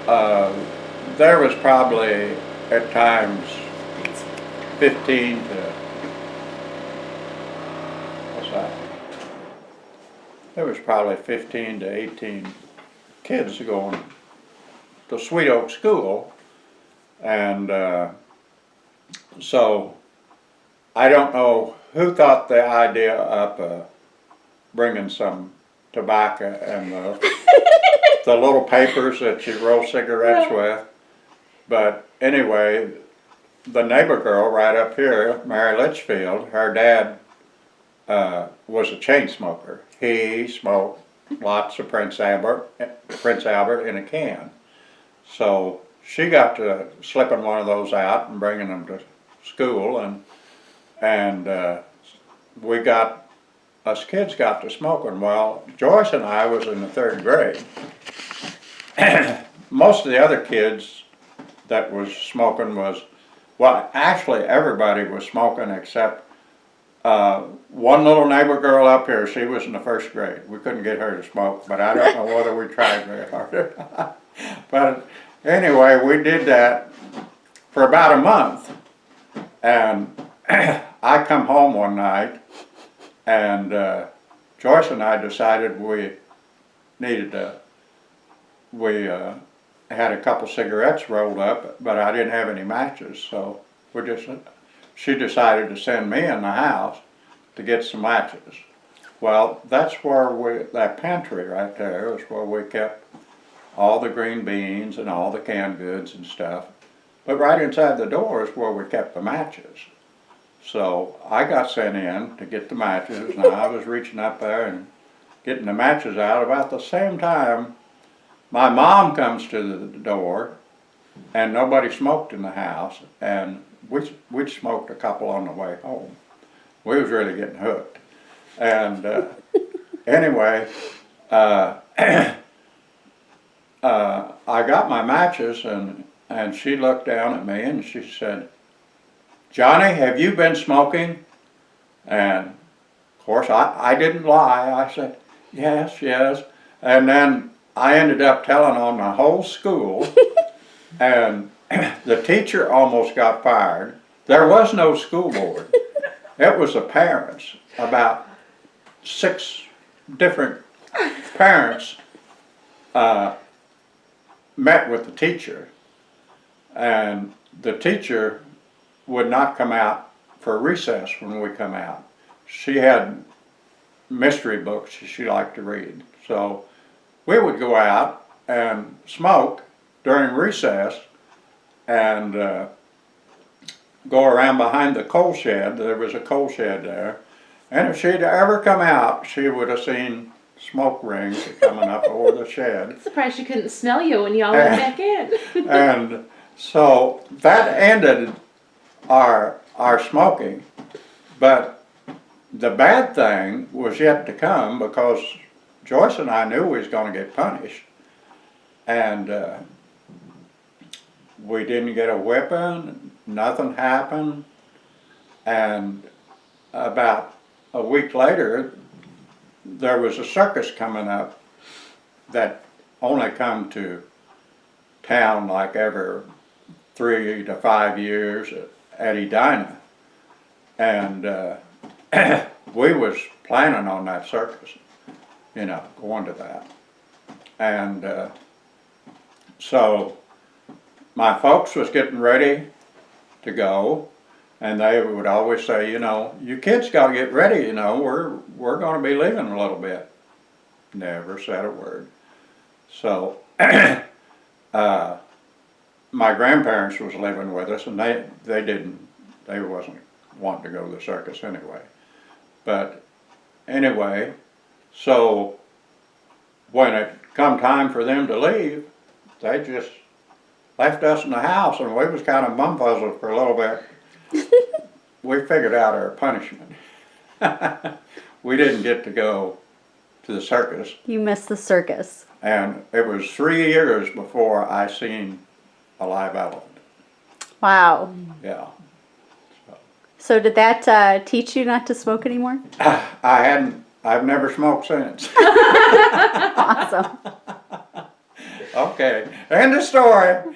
uh, there was probably at times 15 to, what's that? There was probably 15 to 18 kids going to Sweet Oak School. And so I don't know who thought the idea up bringing some tobacco and the little papers that you roll cigarettes with. But anyway, the neighbor girl right up here, Mary Litchfield, her dad was a chain smoker. He smoked lots of Prince Albert in a can. So she got to slipping one of those out and bringing them to school, and we got, us kids got to smoking. Well, Joyce and I was in the 3rd grade. Most of the other kids that was smoking was, well, actually everybody was smoking except one little neighbor girl up here. She was in the 1st grade. We couldn't get her to smoke, but I don't know whether we tried very hard. But anyway, we did that for about a month, and I come home one night, and Joyce and I decided we needed to, we had a couple cigarettes rolled up, but I didn't have any matches, so she decided to send me in the house to get some matches. Well, that's where that pantry right there is where we kept all the green beans and all the canned goods and stuff. But right inside the door is where we kept the matches. So I got sent in to get the matches, and I was reaching up there and getting the matches out. About the same time, my mom comes to the door, and nobody smoked in the house, and we smoked a couple on the way home. We was really getting hooked. And anyway, I got my matches, and she looked down at me and she said, "Johnny, have you been smoking?" And of course I didn't lie. I said, yes. And then I ended up telling on the whole school, and the teacher almost got fired. There was no school board. It was the parents, about 6 different parents met with the teacher, and the teacher would not come out for recess when we come out. She had mystery books she liked to read, so we would go out and smoke during recess and go around behind the coal shed. There was a coal shed there, and if she'd ever come out, she would have seen smoke rings coming up over the shed. Surprised she couldn't smell you when y'all went back in. And so that ended our smoking, but the bad thing was yet to come, because Joyce and I knew we was going to get punished, and we didn't get a whipping, nothing happened, and about a week later there was a circus coming up that only come to town like every 3 to 5 years at Edina, and we was planning on that circus, going to that. And so my folks was getting ready to go, and they would always say, you kids got to get ready, we're going to be leaving in a little bit. Never said a word. So my grandparents was living with us, and they wasn't wanting to go to the circus anyway. But anyway, so when it come time for them to leave, they just left us in the house, and we was kind of bumfuzzled for a little bit. We figured out our punishment. We didn't get to go to the circus. You missed the circus. And it was 3 years before I seen a live elephant. Wow. Yeah. So did that teach you not to smoke anymore? I've never smoked since. Awesome. Okay, end of story.